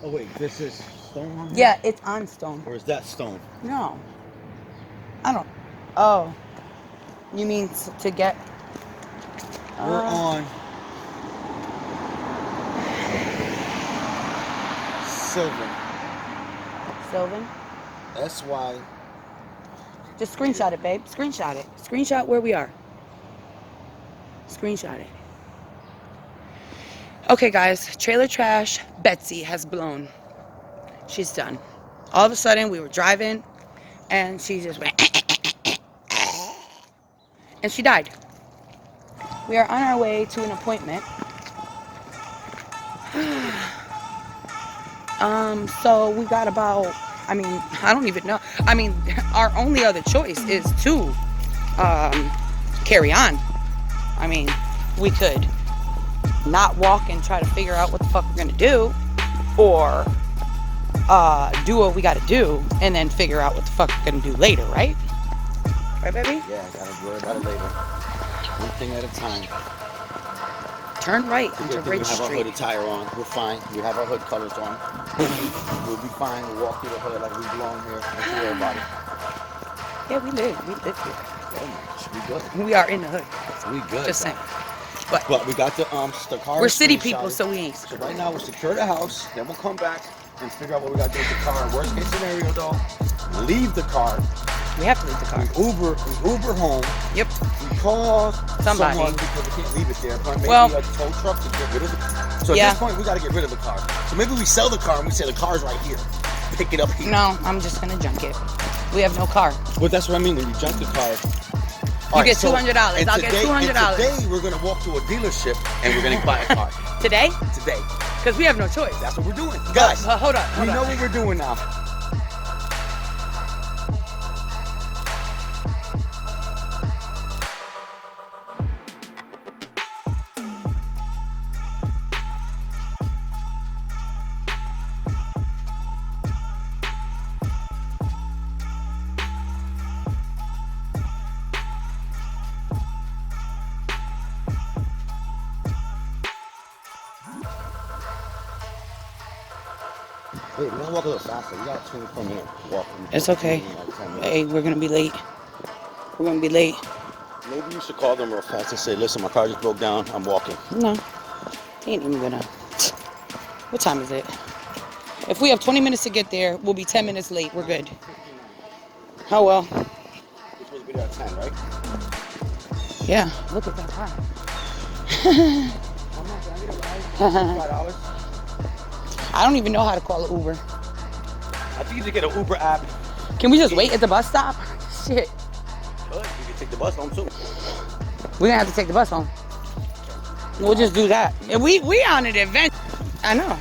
Oh wait, this is stone on here? Yeah, it's on stone. Or is that stone? No. I don't. Oh. You mean to get... We're on Sylvan. Sylvan? SY. Just screenshot it, babe. Screenshot it. Screenshot where we are. Screenshot it. Okay, guys. Trailer trash Betsy has blown. She's done. All of a sudden, we were driving, and she just went... and she died. We are on our way to an appointment. So we got about... I mean, I don't even know. I mean, our only other choice is to carry on. I mean, we could not walk and try to figure out what the fuck we're gonna do, or do what we gotta do and then figure out what the fuck we're gonna do later, right? Right, baby? Yeah, I gotta worry about it later. One thing at a time. Turn right onto Ridge We have our Street. hooded tire on. We're fine. We have our hood colors on. We'll be fine. We'll walk through the hood like we belong here. Don't worry about it. Yeah, we live here. We good. We are in the hood. We good. Just saying. But we got the car. We're city people, so we ain't. So right now we'll secure the house. Then we'll come back and figure out what we got to do with the car. Worst case scenario though, leave the car. We have to leave the car. We Uber home. Yep. We call Somebody someone because we can't leave it there. But maybe well, a tow truck to get rid of it. So at this point, we got to get rid of the car. So maybe we sell the car and we say the car's right here. Pick it up here. No, I'm just gonna junk it. We have no car. Well, that's what I mean. When you junk the car, you get $200. I'll get $200. Today we're gonna walk to a dealership and we're gonna buy a car. Today? Today. Because we have no choice. That's what we're doing, guys. Hold on. We know what we're doing now. Wait, we gotta walk a little faster. We got a 24-minute walk. It's okay. Hey, we're gonna be late. We're gonna be late. Maybe you should call them real fast and say, listen, my car just broke down. I'm walking. No. He ain't even gonna. What time is it? If we have 20 minutes to get there, we'll be 10 minutes late. We're good. Oh well. We're supposed to be there at 10, right? Yeah, look at that time. $5? I don't even know how to call an Uber. I think you should get an Uber app. Can we just wait at the bus stop? Shit. Good. You can take the bus home too. We're gonna have to take the bus home. We'll just do that. And we on an adventure. I know.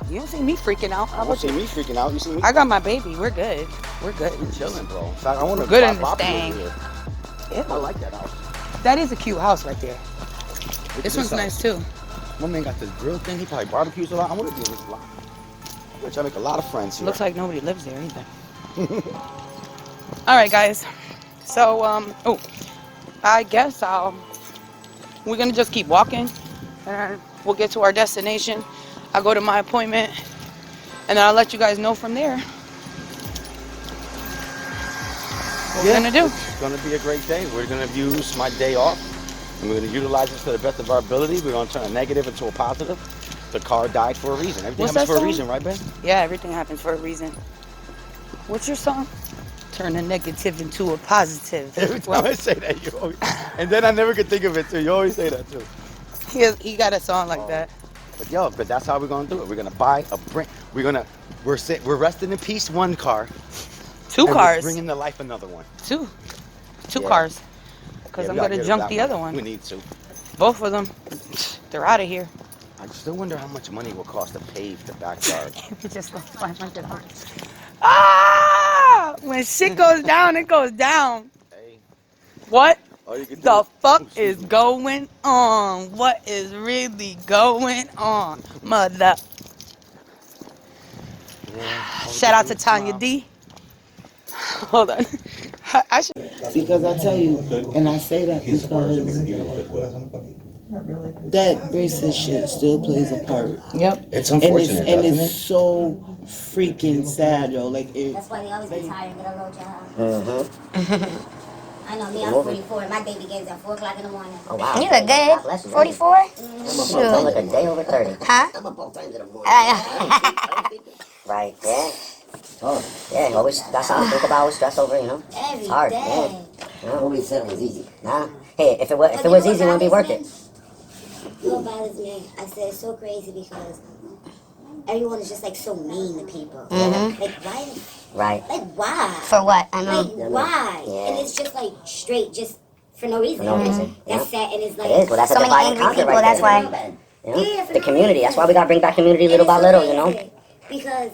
You don't see me freaking out. I don't see me freaking out. You see me? I got my baby. We're good. We're good. We're chilling, bro. In fact, I want to good in this thing. Yeah. I like that house. That is a cute house right there. This one's nice too. My man got this grill thing. He probably barbecues a lot. I want to be in this block. I'm gonna make a lot of friends here. Looks like nobody lives there either. All right, guys. So, I guess we're gonna just keep walking, and we'll get to our destination. I'll go to my appointment, and then I'll let you guys know from there what we're gonna do. It's gonna be a great day. We're gonna use my day off, and we're gonna utilize this to the best of our ability. We're gonna turn a negative into a positive. The car died for a reason. Everything happens for a reason, right, Ben? Yeah, everything happens for a reason. What's your song? Turn a negative into a positive. Every time I say that, you always, and then I never could think of it too. You always say that too. He got a song like that. But that's how we're gonna do it. We're gonna buy a brand. We're resting in peace. One car. Two cars. We're bringing to life another one. Two cars. Because I'm gonna junk the other one. We need to. Both of them. They're out of here. I still wonder how much money it will cost to pave the backyard. It just like $500. Ah! When shit goes down, it goes down. Hey. What The fuck is going on? What is really going on, mother? Yeah, Shout out to Tanya D. Hold on. I should. Because I tell you, and I say that because that racist shit still plays a part. Yep. It's unfortunate, and doesn't it's so freaking sad, yo. Like it. That's why they always retire and get a low job. I know me, I'm 44. My baby games at 4 o'clock in the morning. Oh, wow. You look good. 44? Shoot. I'm like a day over 30. Huh? Right, yeah. Oh, yeah, always got something to think about, always stress over, you know? Every It's hard, day. yeah. Nobody said it was easy. Nah. Hey, if it was easy, it wouldn't be worth it. You know what bothers me? I said it's so crazy because everyone is just like so mean to people. Like why? Right. Like why? For what? I know. Like why? Yeah. And it's just like straight, just for no reason. For no reason. That's sad, and it's like It is. Well, that's So a many divide and angry conquer people, right that's there. why. You know? Yeah, for The no community. reason. That's why we gotta bring back community little by And it's little, so you know? crazy Because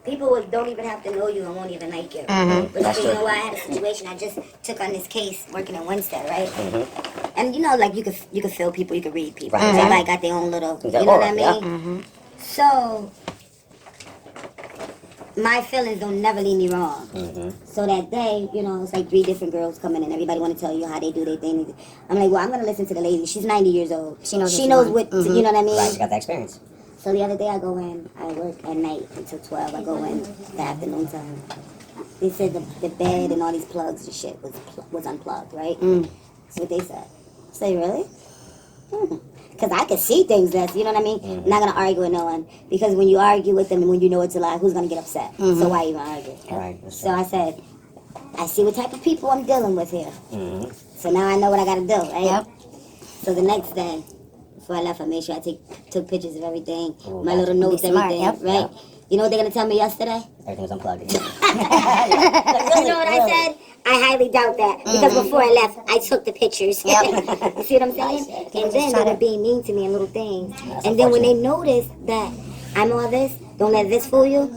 people don't even have to know you and won't even like you. That's But you true. know what? I had a situation. I just took on this case working in Winstead, right? And you know, like you could feel people, you could read people. Right. Everybody got their own little, you Their know what I aura, mean? So my feelings don't never leave me wrong. So that day, you know, it's like 3 different girls coming in. Everybody want to tell you how they do their thing. I'm like, well, I'm gonna listen to the lady. She's 90 years old. She knows She what knows she what wants. you know what I mean. Right, you got that experience. So the other day I go in, I work at night until 12. I go in the afternoon time. They said the bed and all these plugs and shit was unplugged, right? That's what they said. I say, really? Because I can see things that's, you know what I mean? I'm not going to argue with no one. Because when you argue with them and when you know it's a lie, who's going to get upset? So why even argue? Right. So I said, I see what type of people I'm dealing with here. So now I know what I got to do, right? Yep. So the next day, before I left, I made sure I took pictures of everything, my gotcha. little notes, Be smart, everything, yep. right? You know what they're gonna tell me yesterday? Everything was unplugged. You know what I said? I highly doubt that because before I left, I took the pictures. Yep. You see what I'm saying? And then they were being mean to me and little things. And then when they noticed that I'm all this, don't let this fool you.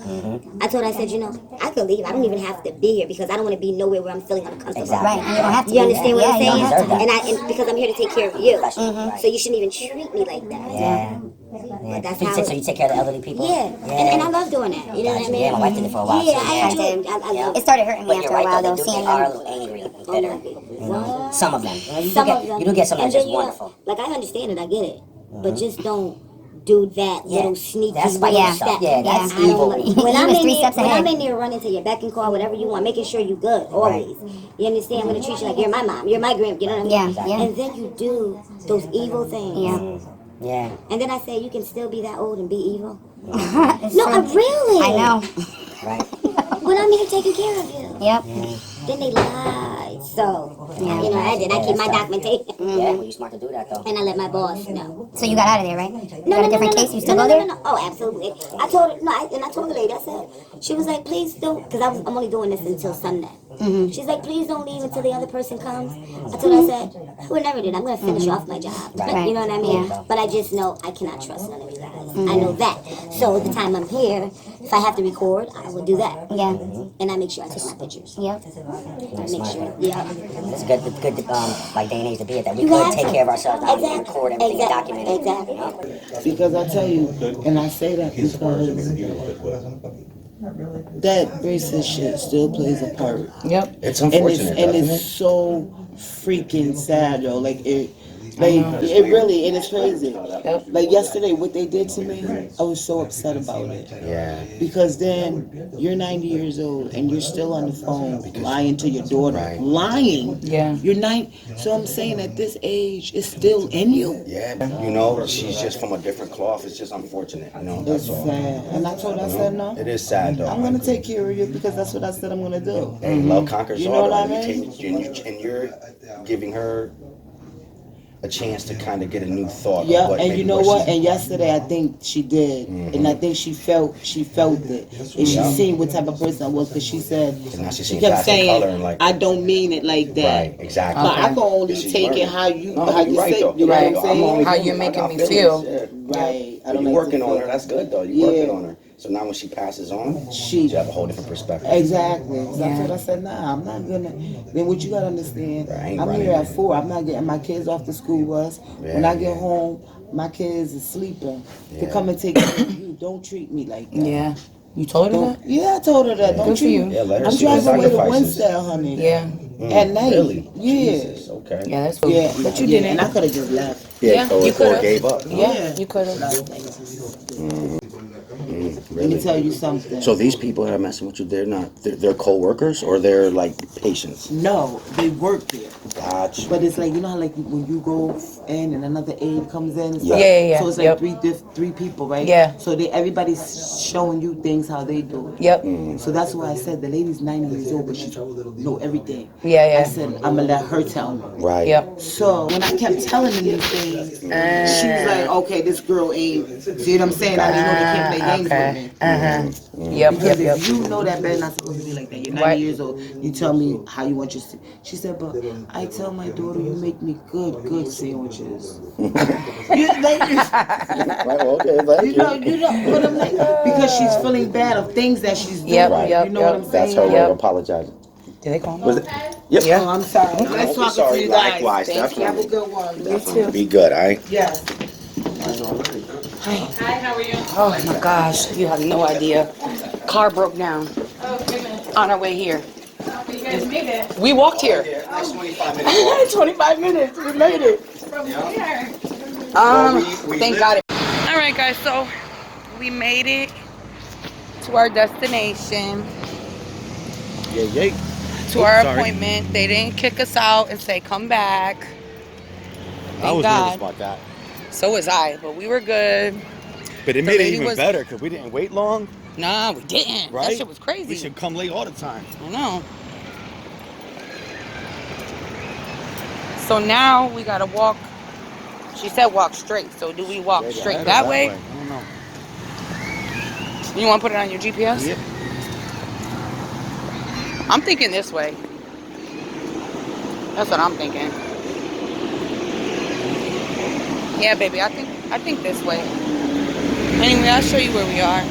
I told her, I said, you know, I could leave. I don't even have to be here because I don't want to be nowhere where I'm feeling uncomfortable. Exactly. Right, and you don't have to. You understand what I'm Yeah, saying? you don't have to. And because I'm here to take care of you. Right. So you shouldn't even treat me like that. Yeah. But that's So you how. take- so you take care of the elderly people? Yeah. And I love doing that. You know what I mean? Yeah, my wife did it for a while. Yeah, too. I enjoy it. I love It started hurting me But after you're a right, while, though. though, They seeing are a them. little angry and Oh bitter. my goodness. You know? Some of them. You know, Some of them. You do get some And that's just then, you know, wonderful. like, I understand it. I get it. But just don't do that little sneaky That's little yeah. step. Yeah, that's I don't evil. like- He When I'm was in 3 there, steps when ahead. I'm in there running to your beck and call, whatever you want, making sure you good always. You understand? I'm gonna treat you like you're my mom, you're my grand. You know what I mean? Yeah, yeah. And then you do those evil things. Yeah. Yeah. And then I say you can still be that old and be evil. It's No, true. really. I know. Right. But I'm here taking care of you. Yep. Then they lied. So, you know, I did. I keep my documentation. Yeah, well, you're smart to do that, though. And I let my boss know. So you got out of there, right? You No, got no, a different no, case? no, You still no, go no, there? no, no. Oh, absolutely. I told her, and I told the lady, I said, she was like, please don't, because I'm only doing this until Sunday. She's like, please don't leave until the other person comes. I told her, I said, I would never do that. I'm going to finish off my job. Right. You know what I mean? Yeah. But I just know I cannot trust none of you guys. I know that. So the time I'm here, if I have to record, I will do that. Yeah. And I make sure I take my pictures. Yep. I make sure, yeah. It's good, like day and age to be at that. We You could have take to. care of ourselves now and Exactly. record everything and Exactly. document it. Exactly. You know? Because I tell you, and I say that because that racist shit still plays a part. Yep. It's And unfortunate, and doesn't it's it? so freaking sad, yo. Like it really, and it's crazy. Like yesterday, what they did to me, I was so upset about it. Yeah. Because then you're 90 years old and you're still on the phone lying to your daughter, Right. lying. Yeah. You're 9. So I'm saying at this age, it's still in you. Yeah, you know, she's just from a different cloth. It's just unfortunate, you know. It's That's all. sad. And I told her, I said no. It is sad, though. I'm gonna take care of you because that's what I said I'm gonna do. Hey, love conquers You all. know what I and mean? and you're giving her a chance to kind of get a new thought. Yeah, of what, and maybe you know what what? she- And yesterday I think she did, and I think she felt it, and she Yeah. seen what type of person I was, because she said And now she's she seeing kept fashion, saying, color, and like- I don't mean it like that. Right, exactly. But I can only She's take learning. it how you No, how you're you right, say, though. you know Right. what I'm saying? only How you human. I making got me feelings, feel. yeah. Right. I But don't you're like working to on feel- her. That's good, though. You're working Yeah. on her. So now when she passes on, She- you have a whole different perspective. Exactly. That's Yeah. what I said. Nah, I'm not gonna. Then what you gotta understand, Right, I ain't I'm running here at it. 4. I'm not getting my kids off the school bus. When Yeah, I get yeah. home, my kids are sleeping. To Yeah. come and take care of you. Don't treat me like that. Yeah. You told her Don't, that? yeah, I told her that. Don't Good for treat you. me. Yeah, let her I'm see the driving away to sacrifices. Winstead, honey. Yeah. at night. Really? Yeah. Jesus, okay. Yeah, that's what. Yeah, But you yeah, didn't. and I could have just left. Yeah, Yeah, so you or could've. gave up. Yeah, you could have. Let me tell you something. So these people that are messing with you, they're not, they're co-workers or they're like patients? No, they work there. Gotcha. But it's like, you know how like when you go in and another aide comes in and stuff? Yeah. So it's like three people, right? Yeah. So everybody's showing you things how they do it. Yep. So that's why I said the lady's 90 years old, but she know everything. Yeah. I said, I'm gonna let her tell me. Right. Yep. So when I kept telling her these things, she was like, okay, this girl ain't, see what I'm saying? I know they can't play games with me. Yep. Because if you know that bed's not supposed to be like that, you're 90 Right. years old, you tell me how you want your she said, but I tell my daughter you make me good sandwiches. You like, Okay, thank you know, but I'm like, because she's feeling bad of things that she's doing. Yep, You know what I'm saying? That's her way of apologizing. Did they call me? Was it? Yep. Yeah. Oh, I'm sorry. Nice talking to you guys. Likewise, Thank you. Have a definitely. good one. Definitely. Be good, all right? Yes. Hi, how are you? Oh my gosh, you have no idea. Car broke down. Oh, goodness. On our way here. Oh, but you guys made it. We walked here. Next 25 minutes. 25 minutes. We made it. From where? Thank God. All right, guys. So we made it to our destination, Yeah. to our appointment. They didn't kick us out and say come back. I was nervous God. about that. So was I, but we were good. But it The made it lady even was- better because we didn't wait long, Nah, we didn't. right? That shit was crazy. We should come late all the time. I know. So now we gotta walk. She said walk straight. So do we walk straight that way? I don't know. You want to put it on your GPS? Yep. I'm thinking this way. That's what I'm thinking. Yeah, baby. I think this way. Anyway, I'll show you where we are.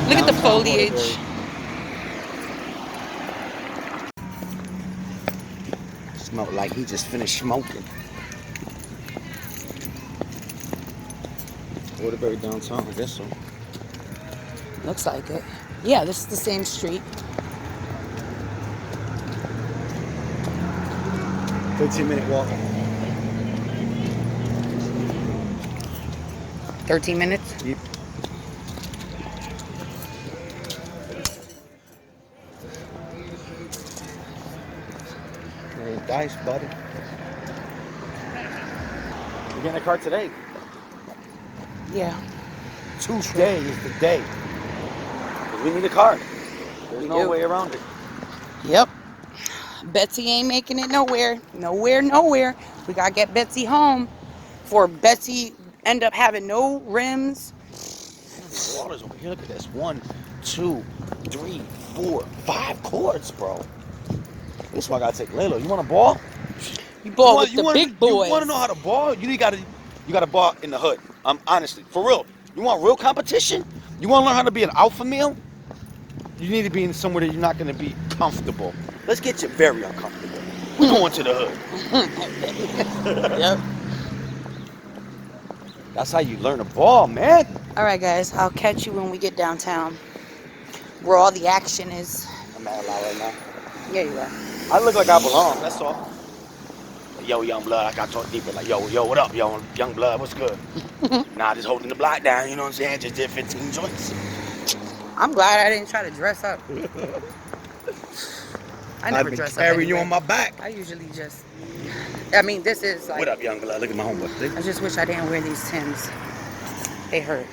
Look at the foliage. Smelled like he just finished smoking. Waterbury downtown, I guess so. Looks like it. Yeah, this is the same street. 15-minute walk. 13 minutes. Yep. Dice, buddy. We're getting a car today. Yeah. Tuesday is the day. 'Cause we need a car. There's no way around it. Yep. Betsy ain't making it nowhere. Nowhere. We gotta get Betsy home. For Betsy end up having no rims. Waters over here. Look at this. 1, 2, 3, 4, 5 cords, bro. This is why I gotta take Layla. You want a ball? You ball with the big boys. You want to know how to ball? You gotta ball in the hood. Honestly, for real. You want real competition? You want to learn how to be an alpha male? You need to be in somewhere that you're not gonna be comfortable. Let's get you very uncomfortable. We're going to the hood. Yep. That's how you learn to ball, man. All right, guys. I'll catch you when we get downtown, where all the action is. I'm mad loud right now. Yeah, you are. I look like I belong. That's all. Yo, young blood, I gotta talk deeper. Like, yo, what up, yo, young blood, what's good? Nah, just holding the block down, you know what I'm saying? Just did 15 joints. I'm glad I didn't try to dress up. I never dress up. Carrying you anyway. on my back. I usually just. I mean, this is like. What up, young blood? Look at my homeboy. I just wish I didn't wear these Timbs. They hurt.